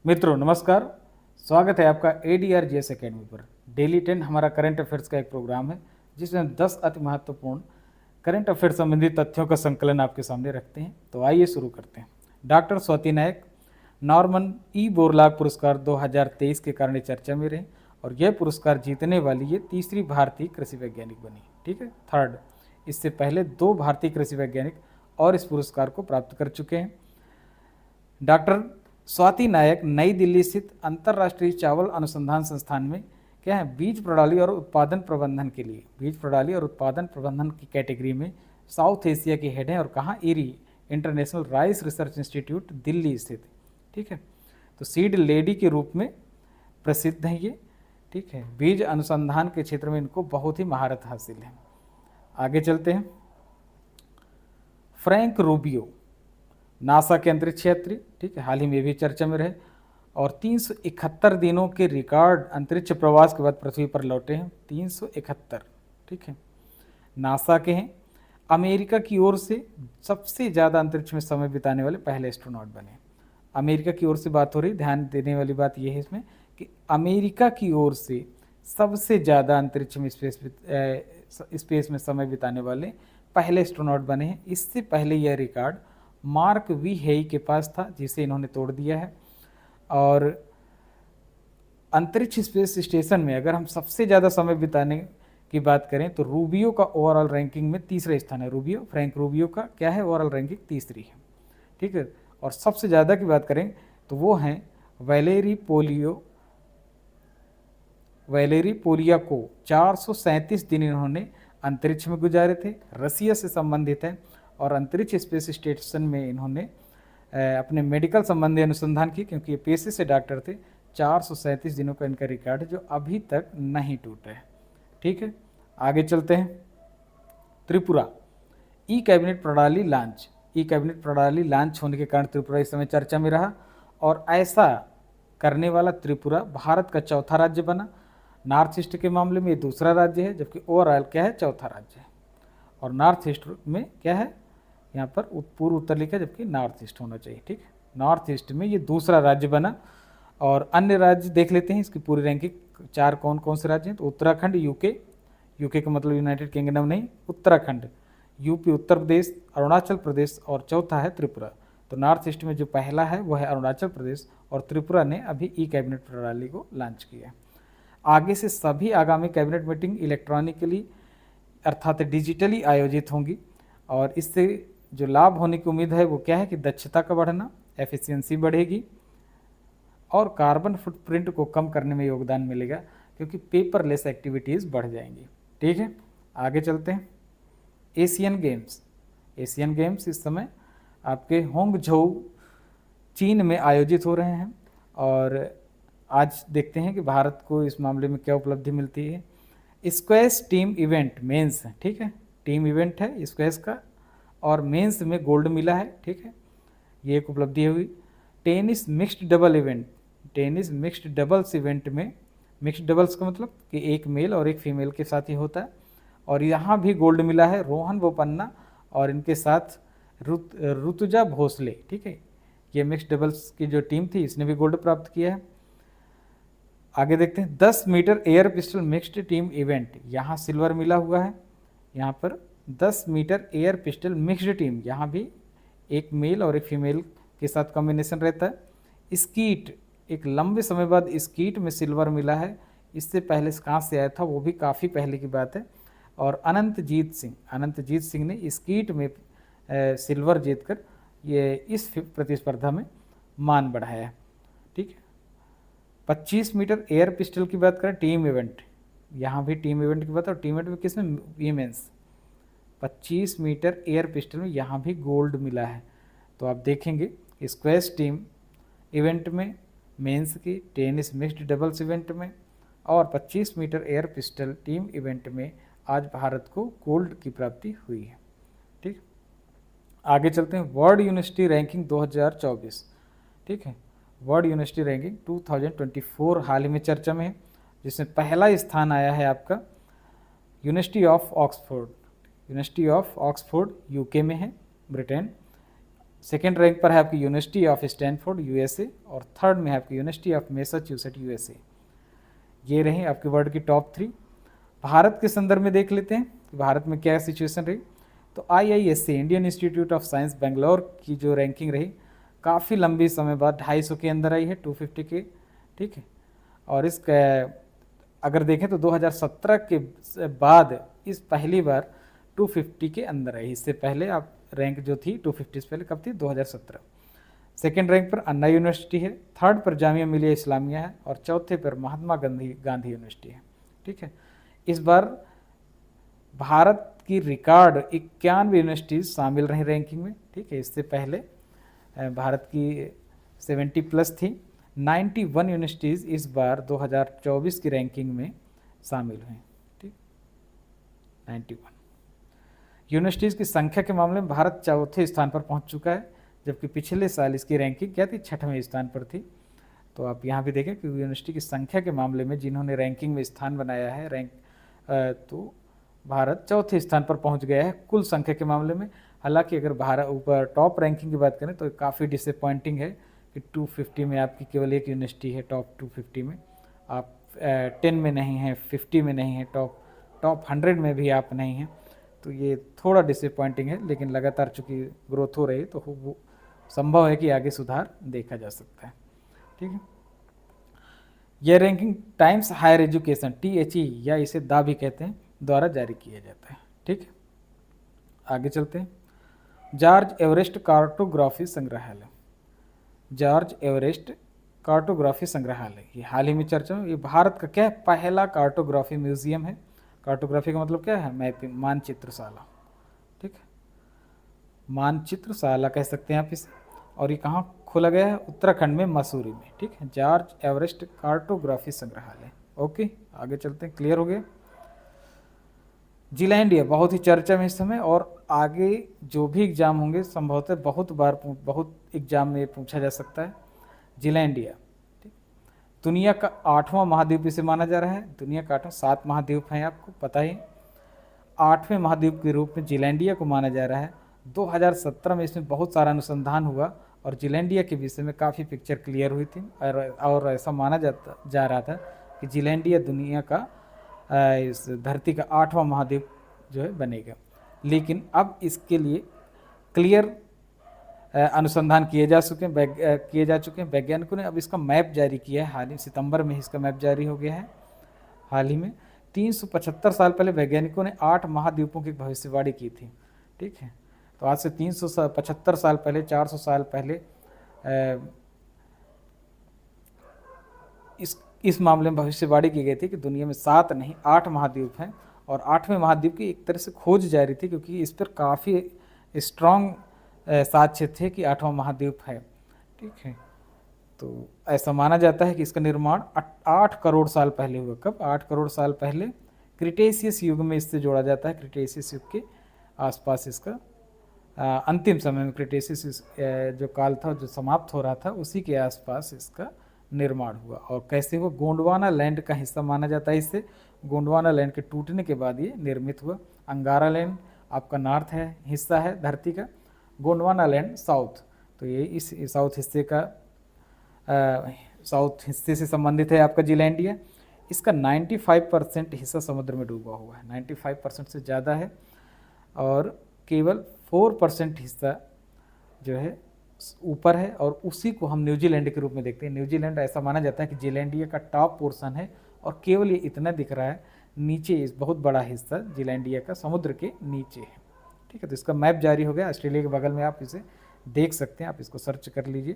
मित्रों नमस्कार। स्वागत है आपका ADRGS एकेडमी पर। डेली 10 हमारा करंट अफेयर्स का एक प्रोग्राम है जिसमें हम 10 अति महत्वपूर्ण करंट अफेयर संबंधी तथ्यों का संकलन आपके सामने रखते हैं। तो आइए शुरू करते हैं। डॉक्टर स्वाति नायक नॉर्मन ई बोरलॉग पुरस्कार 2023 के कारण चर्चा में रहे और यह पुरस्कार जीतने वाली ये तीसरी भारतीय कृषि वैज्ञानिक बनी। ठीक है, थर्ड। इससे पहले 2 भारतीय कृषि वैज्ञानिक और इस पुरस्कार को प्राप्त कर चुके हैं। डॉक्टर स्वाति नायक नई दिल्ली स्थित अंतर्राष्ट्रीय चावल अनुसंधान संस्थान में क्या है, बीज प्रणाली और उत्पादन प्रबंधन की कैटेगरी में साउथ एशिया की हेड है और कहाँ, eri international rice research institute Delhi स्थित। ठीक है, तो सीड लेडी के रूप में प्रसिद्ध है ये। ठीक है, बीज अनुसंधान के क्षेत्र में इनको बहुत ही महारत हासिल है। आगे चलते हैं। फ्रैंक रूबियो नासा के अंतरिक्ष यात्री, ठीक है, हाल ही में भी चर्चा में रहे और 371 दिनों के रिकॉर्ड अंतरिक्ष प्रवास के बाद पृथ्वी पर लौटे हैं। 371, ठीक है, नासा के हैं। अमेरिका की ओर से सबसे ज़्यादा अंतरिक्ष में समय बिताने वाले पहले एस्ट्रोनॉट बने। अमेरिका की ओर से बात हो रही, ध्यान देने वाली बात यह है इसमें कि अमेरिका की ओर से सबसे ज़्यादा अंतरिक्ष में स्पेस में समय बिताने वाले पहले एस्ट्रोनॉट बने हैं। इससे पहले यह रिकॉर्ड मार्क वी हेई के पास था जिसे इन्होंने तोड़ दिया है। और अंतरिक्ष स्पेस स्टेशन में अगर हम सबसे ज़्यादा समय बिताने की बात करें तो रूबियो का ओवरऑल रैंकिंग में तीसरा स्थान है। फ्रैंक रूबियो का क्या है, ओवरऑल रैंकिंग तीसरी है। ठीक है, और सबसे ज़्यादा की बात करें तो वो हैं वैलेरी पोलिया को 437 दिन इन्होंने अंतरिक्ष में गुजारे थे। रसिया से संबंधित है और अंतरिक्ष स्पेस स्टेशन में इन्होंने अपने मेडिकल संबंधी अनुसंधान की, क्योंकि ये पेशे से डॉक्टर थे। 437 दिनों का इनका रिकॉर्ड है जो अभी तक नहीं टूटा है। ठीक है, आगे चलते हैं। त्रिपुरा ई कैबिनेट प्रणाली लॉन्च होने के कारण त्रिपुरा इस समय चर्चा में रहा और ऐसा करने वाला त्रिपुरा भारत का चौथा राज्य बना। नॉर्थ ईस्ट के मामले में ये दूसरा राज्य है, जबकि ओवरऑल क्या है, चौथा राज्य है। और नॉर्थ ईस्ट में क्या है, यहाँ पर पूर्व उत्तर लिखा है जबकि नॉर्थ ईस्ट होना चाहिए। ठीक है, नॉर्थ ईस्ट में ये दूसरा राज्य बना। और अन्य राज्य देख लेते हैं, इसकी पूरी रैंकिंग 4 कौन कौन से राज्य हैं। तो उत्तराखंड, यूके का मतलब यूनाइटेड किंगडम नहीं, उत्तराखंड, यूपी उत्तर प्रदेश, अरुणाचल प्रदेश और चौथा है त्रिपुरा। तो नॉर्थ ईस्ट में जो पहला है वो है अरुणाचल प्रदेश और त्रिपुरा ने अभी ई कैबिनेट प्रणाली को लॉन्च किया है। आगे से सभी आगामी कैबिनेट मीटिंग इलेक्ट्रॉनिकली अर्थात डिजिटली आयोजित होंगी और इससे जो लाभ होने की उम्मीद है वो क्या है कि दक्षता का बढ़ना, एफिशिएंसी बढ़ेगी और कार्बन फुटप्रिंट को कम करने में योगदान मिलेगा क्योंकि पेपरलेस एक्टिविटीज़ बढ़ जाएंगी। ठीक है, आगे चलते हैं। एशियन गेम्स इस समय आपके होंगझोउ चीन में आयोजित हो रहे हैं और आज देखते हैं कि भारत को इस मामले में क्या उपलब्धि मिलती है। स्क्वैश टीम इवेंट मेंस, ठीक है, टीम इवेंट है स्क्वैश का और मेंस में गोल्ड मिला है। ठीक है, ये एक उपलब्धि हुई। टेनिस मिक्स्ड डबल्स इवेंट में, मिक्स्ड डबल्स का मतलब कि एक मेल और एक फीमेल के साथ ही होता है और यहाँ भी गोल्ड मिला है रोहन बोपन्ना और इनके साथ ऋतुजा भोसले। ठीक है, ये मिक्स्ड डबल्स की जो टीम थी इसने भी गोल्ड प्राप्त किया है। आगे देखते हैं 10 metre air pistol mixed team event, यहाँ सिल्वर मिला हुआ है। यहाँ पर 10 metre air pistol mixed team, यहाँ भी एक मेल और एक फीमेल के साथ कॉम्बिनेशन रहता है। स्कीट, एक लंबे समय बाद स्कीट में सिल्वर मिला है। इससे पहले कहाँ से आया था वो भी काफ़ी पहले की बात है। और अनंतजीत सिंह ने स्कीट में सिल्वर जीतकर ये इस प्रतिस्पर्धा में मान बढ़ाया। ठीक है, 25 मीटर एयर पिस्टल की बात करें, टीम इवेंट, यहाँ भी टीम इवेंट की बात है और टीम इवेंट में किसमें, वीमेंस। 25 मीटर एयर पिस्टल में यहाँ भी गोल्ड मिला है। तो आप देखेंगे स्क्वैश टीम इवेंट में, मेंस की, टेनिस मिक्स्ड डबल्स इवेंट में और 25 metre air pistol team event में आज भारत को गोल्ड की प्राप्ति हुई है। ठीक, आगे चलते हैं। वर्ल्ड यूनिवर्सिटी रैंकिंग 2024, ठीक है, वर्ल्ड यूनिवर्सिटी रैंकिंग 2024 हाल ही में चर्चा में है, जिसमें पहला स्थान आया है आपका यूनिवर्सिटी ऑफ ऑक्सफोर्ड यूके में है, ब्रिटेन। सेकेंड रैंक पर है आपकी यूनिवर्सिटी ऑफ स्टैनफोर्ड यूएसए, और थर्ड में है आपकी यूनिवर्सिटी ऑफ मैसाचुसेट्स यूएसए। ये रही आपकी वर्ल्ड की टॉप 3। भारत के संदर्भ में देख लेते हैं कि भारत में क्या सिचुएशन रही। तो IISc Indian institute of science Bangalore की जो रैंकिंग रही, काफ़ी लंबी समय बाद 250 के अंदर आई है, 250 के, ठीक है। और इसका अगर देखें तो 2017 के बाद इस पहली बार 250 के अंदर आई। इससे पहले आप रैंक जो थी 250 से पहले कब थी, 2017। सेकेंड रैंक पर अन्ना यूनिवर्सिटी है, थर्ड पर जामिया मिलिया इस्लामिया है, और चौथे पर महात्मा गांधी यूनिवर्सिटी है, ठीक है। इस बार भारत की रिकॉर्ड 91 यूनिवर्सिटीज़ शामिल रही रैंकिंग में, ठीक है। इससे पहले भारत की 70+ थी। 91 यूनिवर्सिटीज़ इस बार 2024 की रैंकिंग में शामिल हुई, ठीक। 91 यूनिवर्सिटीज़ की संख्या के मामले में भारत चौथे स्थान पर पहुंच चुका है, जबकि पिछले साल इसकी रैंकिंग क्या थी, 6वें स्थान पर थी। तो आप यहाँ भी देखें कि यूनिवर्सिटी की संख्या के मामले में जिन्होंने रैंकिंग में स्थान बनाया है तो भारत चौथे स्थान पर पहुंच गया है कुल संख्या के मामले में। हालांकि अगर भारत ऊपर टॉप रैंकिंग की बात करें तो काफ़ी डिसअपॉइंटिंग है कि 250 में आपकी केवल एक यूनिवर्सिटी है टॉप 250 में, आप 10 में नहीं हैं, 50 में नहीं है, टॉप 100 में भी आप नहीं हैं। तो ये थोड़ा डिसअपॉइंटिंग है, लेकिन लगातार चूँकि ग्रोथ हो रही है तो वो संभव है कि आगे सुधार देखा जा सकता है, ठीक है। यह ranking times higher education THE या इसे दा भी कहते हैं द्वारा जारी किया जाता है, ठीक है। आगे चलते हैं। जॉर्ज एवरेस्ट कार्टोग्राफी संग्रहालय, जॉर्ज एवरेस्ट कार्टोग्राफी संग्रहालय ये हाल ही में चर्चा में, ये भारत का क्या है, पहला कार्टोग्राफी म्यूजियम है। कार्टोग्राफी का मतलब क्या है, मैपिंग, मानचित्रशाला, ठीक है, मानचित्रशाला कह सकते हैं आप इसे। और ये कहाँ खोला गया है, उत्तराखंड में मसूरी में, ठीक है। जॉर्ज एवरेस्ट कार्टोग्राफी संग्रहालय। ओके, आगे चलते हैं, क्लियर हो गया। जिलैंडिया बहुत ही चर्चा में इस समय, और आगे जो भी एग्जाम होंगे संभवतः बहुत एग्जाम में पूछा जा सकता है। जिलैंडिया दुनिया का 8वां महाद्वीप इसे माना जा रहा है। दुनिया का 8वां, 7 महाद्वीप हैं आपको पता ही, 8वें महाद्वीप के रूप में जिलैंडिया को माना जा रहा है। 2017 में इसमें बहुत सारा अनुसंधान हुआ और जिलैंडिया के विषय में काफ़ी पिक्चर क्लियर हुई थी, और ऐसा माना जा रहा था कि जिलैंडिया दुनिया का इस धरती का 8वां महाद्वीप जो है बनेगा। लेकिन अब इसके लिए क्लियर अनुसंधान किए जा चुके हैं वैज्ञानिकों ने। अब इसका मैप जारी किया है, हाल ही सितंबर में इसका मैप जारी हो गया है हाल ही में। 375 साल पहले वैज्ञानिकों ने 8 महाद्वीपों की भविष्यवाणी की थी, ठीक है। तो आज से 375 साल पहले, 400 साल पहले इस मामले में भविष्यवाणी की गई थी कि दुनिया में 7 नहीं 8 महाद्वीप हैं, और 8वें महाद्वीप की एक तरह से खोज जारी थी, क्योंकि इस पर काफ़ी स्ट्रॉन्ग साक्ष्य थे कि 8वां महाद्वीप है, ठीक है। तो ऐसा माना जाता है कि इसका निर्माण 8 करोड़ साल पहले हुआ। कब? 8 करोड़ साल पहले, क्रिटेशियस युग में इससे जोड़ा जाता है। क्रिटेशियस युग के आसपास इसका अंतिम समय में, क्रिटेशियस जो काल था जो समाप्त हो रहा था, उसी के आसपास इसका निर्माण हुआ। और कैसे हुआ? गोंडवाना लैंड का हिस्सा माना जाता है इसे। गोंडवाना लैंड के टूटने के बाद ये निर्मित हुआ। अंगारा लैंड आपका नॉर्थ है, हिस्सा है धरती का, गोंडवाना लैंड साउथ। तो ये इस साउथ हिस्से का साउथ हिस्से से संबंधित है आपका जिलैंडिया। इसका 95% हिस्सा समुद्र में डूबा हुआ है, 95% से ज़्यादा है, और केवल 4% हिस्सा जो है ऊपर है, और उसी को हम न्यूजीलैंड के रूप में देखते हैं। न्यूजीलैंड ऐसा माना जाता है कि जिलैंडिया का टॉप पोर्शन है, और केवल ये इतना दिख रहा है, नीचे इस बहुत बड़ा हिस्सा जिलैंडिया का समुद्र के नीचे है, ठीक है। तो इसका मैप जारी हो गया, ऑस्ट्रेलिया के बगल में आप इसे देख सकते हैं, आप इसको सर्च कर लीजिए।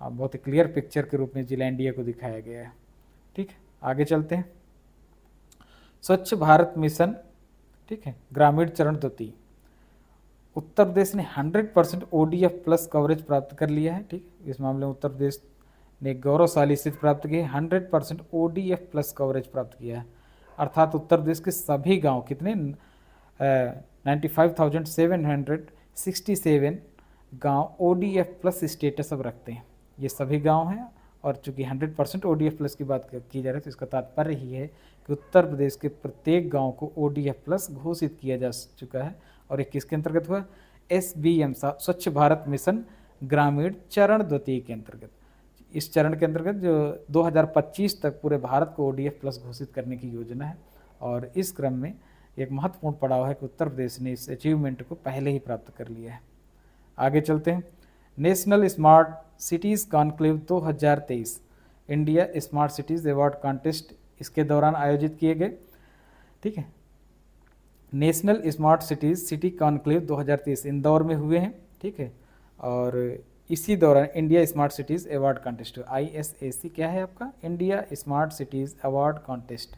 बहुत ही क्लियर पिक्चर के रूप में जिलैंडिया को दिखाया गया है, ठीक है। आगे चलते हैं। स्वच्छ भारत मिशन, ठीक है, ग्रामीण चरण 2। उत्तर प्रदेश ने 100% ODF प्लस कवरेज प्राप्त कर लिया है, ठीक। इस मामले में उत्तर प्रदेश ने गौरवशाली स्थिति प्राप्त की है, 100% ODF प्लस कवरेज प्राप्त किया है। अर्थात उत्तर प्रदेश के सभी गांव कितने 95,767 गांव ODF प्लस स्टेटस अब रखते हैं। ये सभी गांव हैं, और चूंकि 100% ODF प्लस की बात की जा रही है, तो इसका तात्पर्य ही है कि उत्तर प्रदेश के प्रत्येक गांव को ODF प्लस घोषित किया जा चुका है। और ये किसके अंतर्गत हुआ? SBM स्वच्छ भारत मिशन ग्रामीण चरण द्वितीय के अंतर्गत। इस चरण के अंतर्गत जो 2025 तक पूरे भारत को ODF प्लस घोषित करने की योजना है, और इस क्रम में एक महत्वपूर्ण पड़ाव है कि उत्तर प्रदेश ने इस अचीवमेंट को पहले ही प्राप्त कर लिया है। आगे चलते हैं। National smart cities conclave 2023 India smart cities award contest इसके दौरान आयोजित किए गए। ठीक है, national smart city conclave 2023 Indore में हुए हैं। ठीक है, और इसी दौरान India smart cities award contest ISAC क्या है आपका, India smart cities award contest.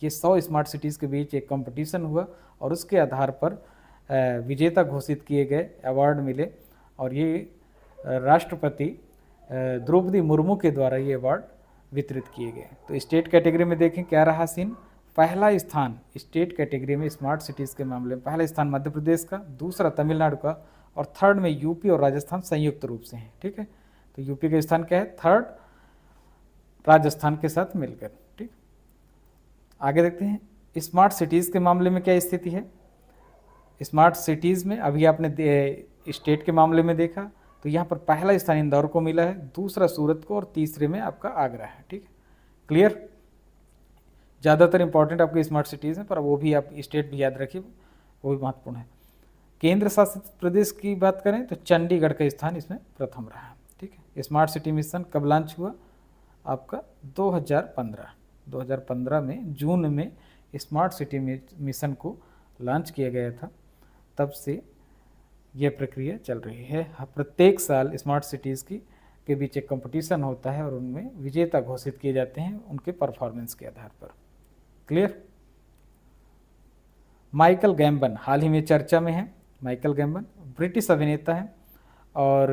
ये 100 स्मार्ट सिटीज़ के बीच एक कंपटीशन हुआ और उसके आधार पर विजेता घोषित किए गए, अवार्ड मिले, और ये राष्ट्रपति द्रौपदी मुर्मू के द्वारा ये अवार्ड वितरित किए गए। तो स्टेट कैटेगरी में देखें क्या रहा सीन। पहला स्थान स्टेट कैटेगरी में स्मार्ट सिटीज़ के मामले में पहला स्थान मध्य प्रदेश का, दूसरा तमिलनाडु का, और थर्ड में यूपी और राजस्थान संयुक्त रूप से हैं। ठीक है, तो यूपी का स्थान क्या है, थर्ड, राजस्थान के साथ मिलकर। ठीक, आगे देखते हैं स्मार्ट सिटीज़ के मामले में क्या स्थिति है। स्मार्ट सिटीज़ में अभी आपने स्टेट के मामले में देखा तो यहाँ पर पहला स्थान इंदौर को मिला है, दूसरा सूरत को, और तीसरे में आपका आगरा है। ठीक है, क्लियर। ज़्यादातर इंपॉर्टेंट आपके स्मार्ट सिटीज़ हैं, पर वो भी आप स्टेट भी याद रखिए, वो भी महत्वपूर्ण है। केंद्र शासित प्रदेश की बात करें तो चंडीगढ़ का स्थान इसमें प्रथम रहा है। ठीक है, स्मार्ट सिटी मिशन कब लॉन्च हुआ आपका, 2015 में जून में स्मार्ट सिटी मिशन को लॉन्च किया गया था। तब से यह प्रक्रिया चल रही है। प्रत्येक साल स्मार्ट सिटीज़ के बीच एक कंपटीशन होता है और उनमें विजेता घोषित किए जाते हैं उनके परफॉर्मेंस के आधार पर। क्लियर। माइकल गैम्बन हाल ही में चर्चा में है। माइकल गैम्बन ब्रिटिश अभिनेता हैं और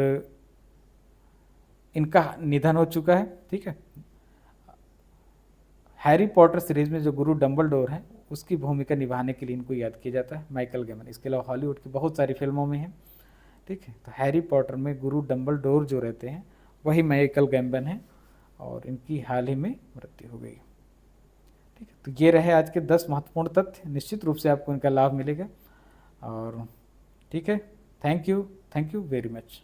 इनका निधन हो चुका है। ठीक है, हैरी पॉटर सीरीज में जो गुरु डम्बलडोर हैं उसकी भूमिका निभाने के लिए इनको याद किया जाता है, माइकल गैम्बन। इसके अलावा हॉलीवुड की बहुत सारी फिल्मों में हैं। ठीक है, तो हैरी पॉटर में गुरु डम्बलडोर जो रहते हैं वही माइकल गैम्बन हैं और इनकी हाल ही में मृत्यु हो गई। ठीक है, तो ये रहे आज के 10 महत्वपूर्ण तथ्य। निश्चित रूप से आपको इनका लाभ मिलेगा। और ठीक है, थैंक यू वेरी मच।